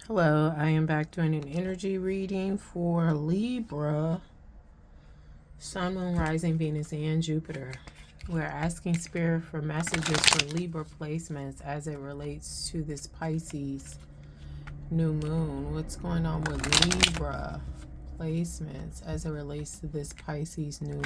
Hello, I am back doing an energy reading for Libra, Sun, Moon, Rising, Venus, and Jupiter. We're asking Spirit for messages for Libra placements as it relates to this Pisces new moon. What's going on with Libra placements as it relates to this Pisces new moon?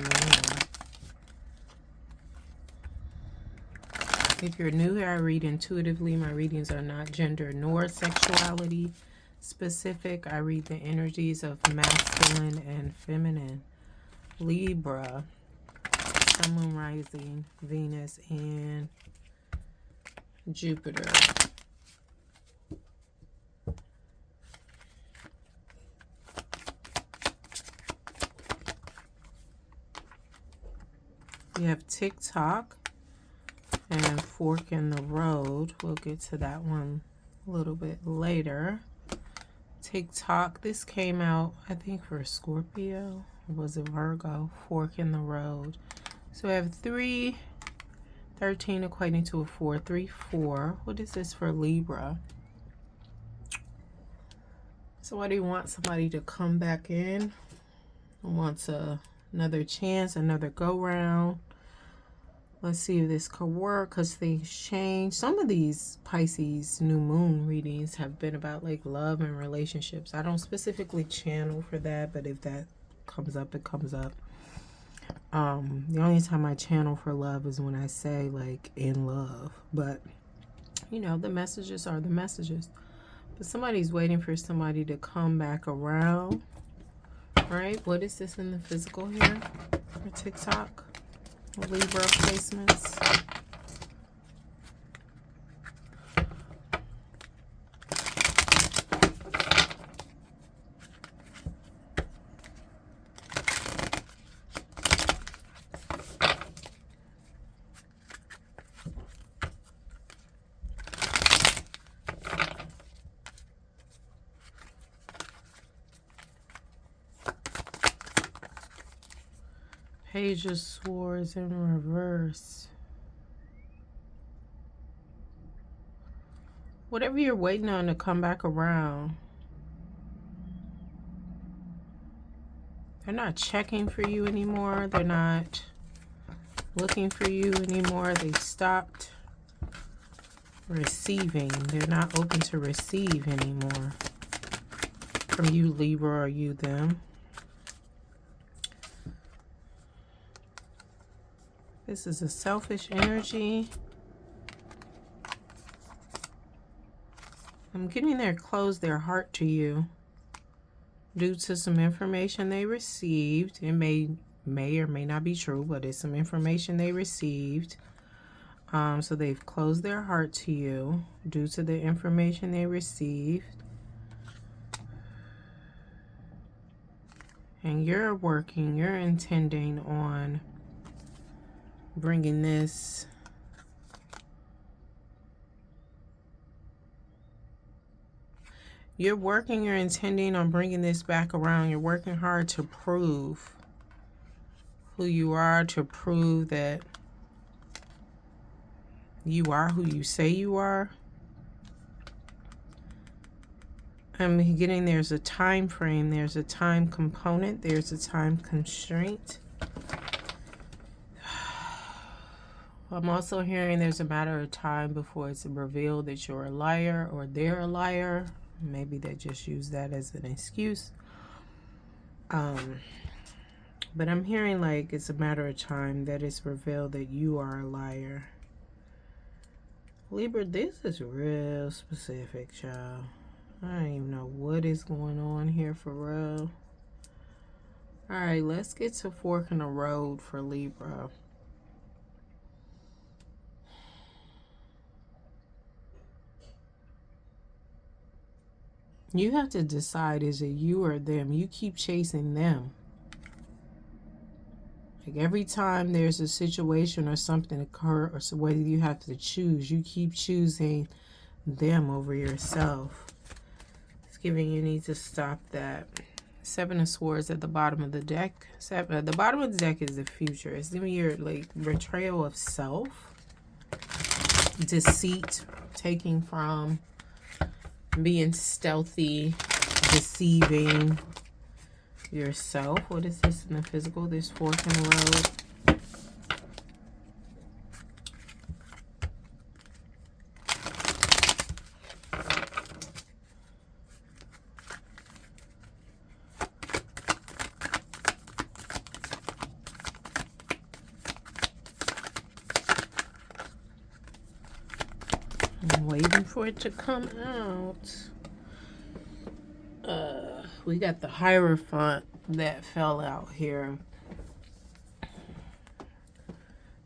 If you're new here, I read intuitively. My readings are not gender nor sexuality specific. I read the energies of masculine and feminine. Libra, Sun, Moon, Rising, Venus, and Jupiter. We have TikTok and Fork in the Road. We'll get to that one a little bit later. TikTok, this came out, I think, for Scorpio. Or was it Virgo? Fork in the Road. So we have 3, 13 equating to a 4, 3, 4. What is this for Libra? Somebody wants somebody to come back in. Wants another chance, another go-round. Let's see if this could work because things change. Some of these Pisces new moon readings have been about like love and relationships. I don't specifically channel for that, but if that comes up, it comes up. The only time I channel for love is when I say like in love. But, you know, the messages are the messages. But somebody's waiting for somebody to come back around. Right? What is this in the physical here for TikTok? Libra placements. Page of Swords in reverse. Whatever you're waiting on to come back around, they're not checking for you anymore. They're not looking for you anymore. They stopped receiving. They're not open to receive anymore from you, Libra, or you, them. This is a selfish energy. I'm getting there, close their heart to you due to some information they received. It may or may not be true, but it's some information they received. So they've closed their heart to you due to the information they received. And you're working, you're intending on bringing this you're intending on bringing this back around. You're working hard to prove who you are, to prove that you are who you say you are. I'm getting there's a time frame, there's a time component, there's a time constraint. I'm also hearing there's a matter of time before it's revealed that you're a liar or they're a liar. Maybe they just use that as an excuse. But I'm hearing like it's a matter of time that it's revealed that you are a liar. Libra, this is real specific, child. I don't even know what is going on here for real. Alright, let's get to Fork in the Road for Libra. You have to decide, is it you or them? You keep chasing them. Like every time there's a situation or something occur, or so whether you have to choose, you keep choosing them over yourself. It's giving you need to stop that. 7 of Swords at the bottom of the deck. At the bottom of the deck is the future. It's giving you like betrayal of self, deceit, taking from being stealthy, deceiving yourself. What is this in the physical? This fork in the road. I'm waiting for it to come out. We got the Hierophant that fell out here.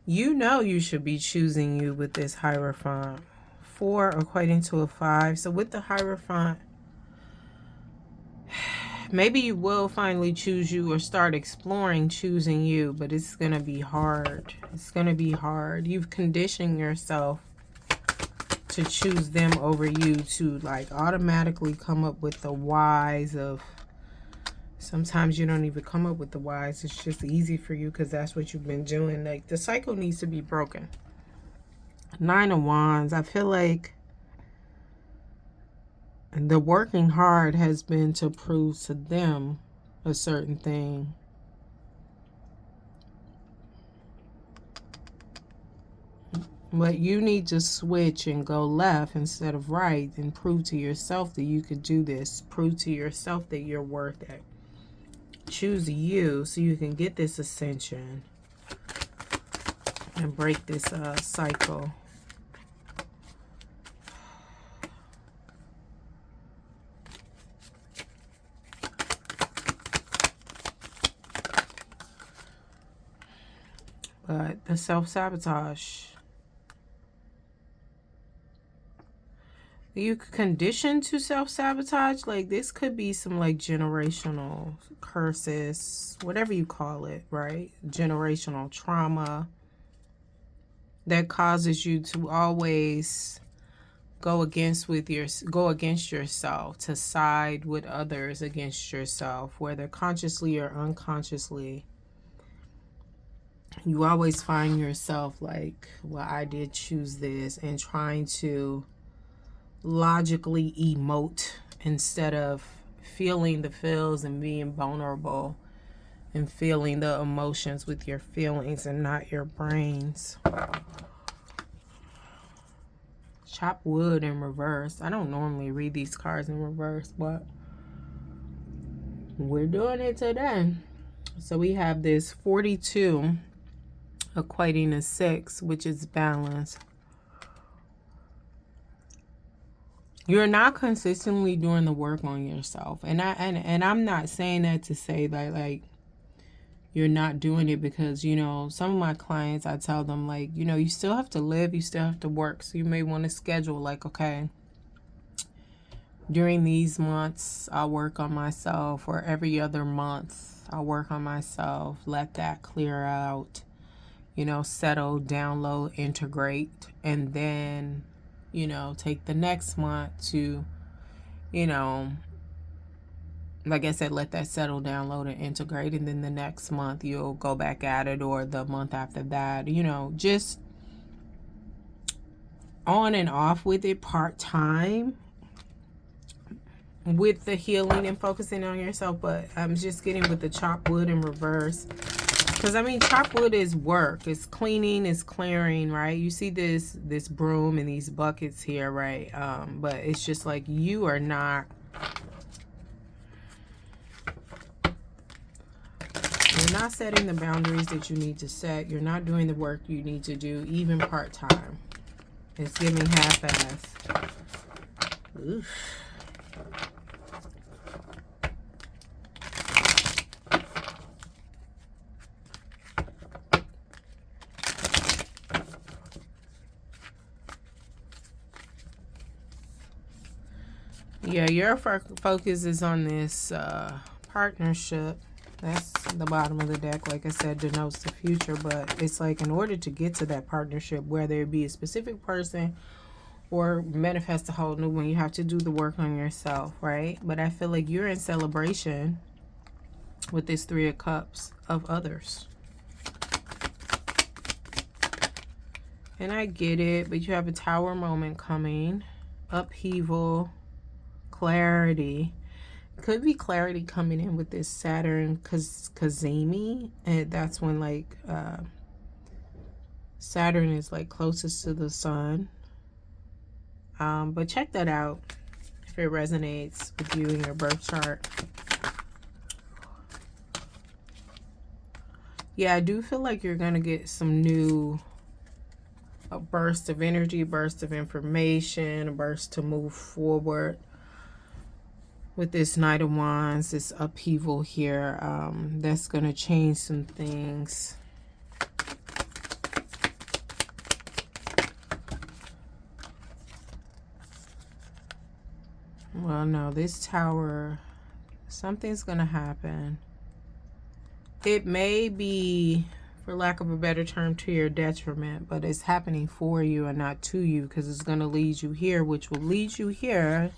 You know you should be choosing you with this Hierophant. 4 equating to a 5. So with the Hierophant, maybe you will finally choose you or start exploring choosing you, but it's going to be hard. It's going to be hard. You've conditioned yourself to choose them over you, to like automatically come up with the whys of, sometimes you don't even come up with the whys. It's just easy for you because that's what you've been doing. Like, the cycle needs to be broken. 9 of Wands. I feel like the working hard has been to prove to them a certain thing. But you need to switch and go left instead of right and prove to yourself that you could do this. Prove to yourself that you're worth it. Choose you so you can get this ascension and break this cycle. But the self-sabotage, you conditioned to self-sabotage. Like, this could be some like generational curses, whatever you call it, right? Generational trauma that causes you to always go against yourself, to side with others against yourself, whether consciously or unconsciously. You always find yourself like, well, I did choose this, and trying to logically emote instead of feeling the feels and being vulnerable and feeling the emotions with your feelings and not your brains. Chop wood in reverse. I don't normally read these cards in reverse, but we're doing it today. So we have this 42 equating to 6, which is balance. You're not consistently doing the work on yourself. And I'm not saying that to say that like you're not doing it, because, you know, some of my clients, I tell them like, you know, you still have to live, you still have to work. So you may want to schedule like, okay, during these months, I'll work on myself, or every other month, I'll work on myself. Let that clear out, you know, settle, download, integrate, and then, you know, take the next month to, you know, like I said, let that settle, download, and integrate. And then the next month you'll go back at it, or the month after that, you know, just on and off with it, part-time, with the healing and focusing on yourself. But I'm just getting with the chop wood in reverse. Because, I mean, chop wood is work. It's cleaning, it's clearing, right? You see this broom and these buckets here, right? But it's just like you are not... You're not setting the boundaries that you need to set. You're not doing the work you need to do, even part-time. It's giving half-assed. Oof. Yeah, your focus is on this partnership. That's the bottom of the deck. Like I said, denotes the future. But it's like, in order to get to that partnership, whether it be a specific person or manifest a whole new one, you have to do the work on yourself, right? But I feel like you're in celebration with this 3 of Cups of others. And I get it, but you have a Tower moment coming. Upheaval. clarity. Could be clarity coming in with this Saturn Kazemi, and that's when like Saturn is like closest to the sun. But check that out if it resonates with you in your birth chart. Yeah, I do feel like you're gonna get some new a burst of energy, burst of information, a burst to move forward. With this Knight of Wands, this upheaval here, that's going to change some things. Well, no, this Tower, something's going to happen. It may be, for lack of a better term, to your detriment, but it's happening for you and not to you, because it's going to lead you here, which will lead you here.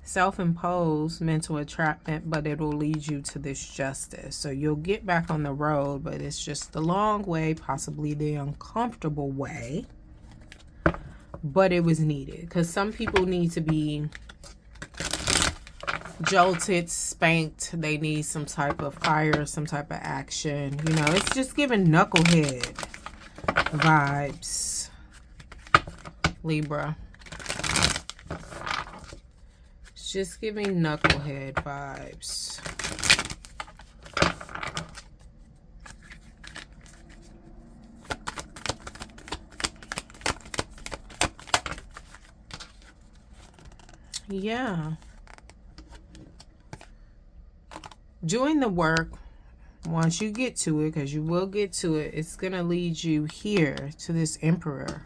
Self-imposed mental entrapment, but it will lead you to this justice. So you'll get back on the road, but it's just the long way, possibly the uncomfortable way. But it was needed, because some people need to be jolted, spanked. They need some type of fire, some type of action. You know, it's just giving knucklehead vibes, Libra. Just giving knucklehead vibes. Yeah. Doing the work, once you get to it, because you will get to it, it's going to lead you here to this Emperor.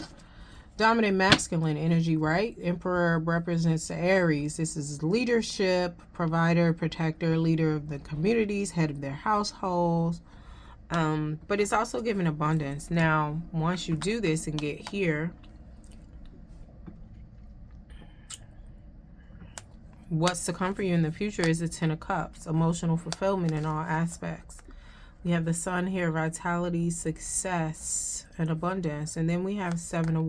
Dominant masculine energy, right? Emperor represents the Aries. This is leadership, provider, protector, leader of the communities, head of their households. But it's also giving abundance. Now, once you do this and get here, what's to come for you in the future is the Ten of Cups, emotional fulfillment in all aspects. We have the Sun here, vitality, success, and abundance. And then we have Seven of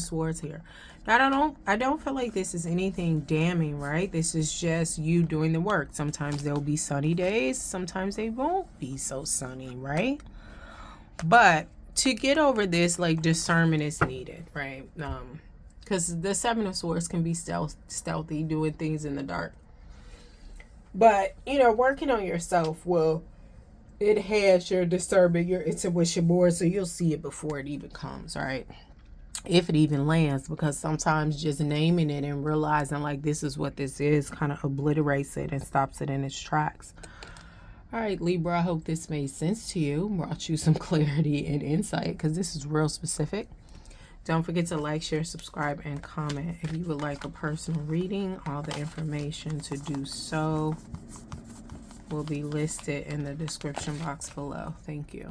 Swords here. Now, I don't feel like this is anything damning, right? This is just you doing the work. Sometimes there'll be sunny days. Sometimes they won't be so sunny, right? But to get over this, like, discernment is needed, right? Because the Seven of Swords can be stealthy, doing things in the dark. But, you know, working on yourself will enhance your discernment, your intuition more, so you'll see it before it even comes, right? If it even lands, because sometimes just naming it and realizing like this is what this is kind of obliterates it and stops it in its tracks. All right, Libra, I hope this made sense to you, brought you some clarity and insight, because this is real specific. Don't forget to like, share, subscribe, and comment. If you would like a personal reading, all the information to do so will be listed in the description box below. Thank you.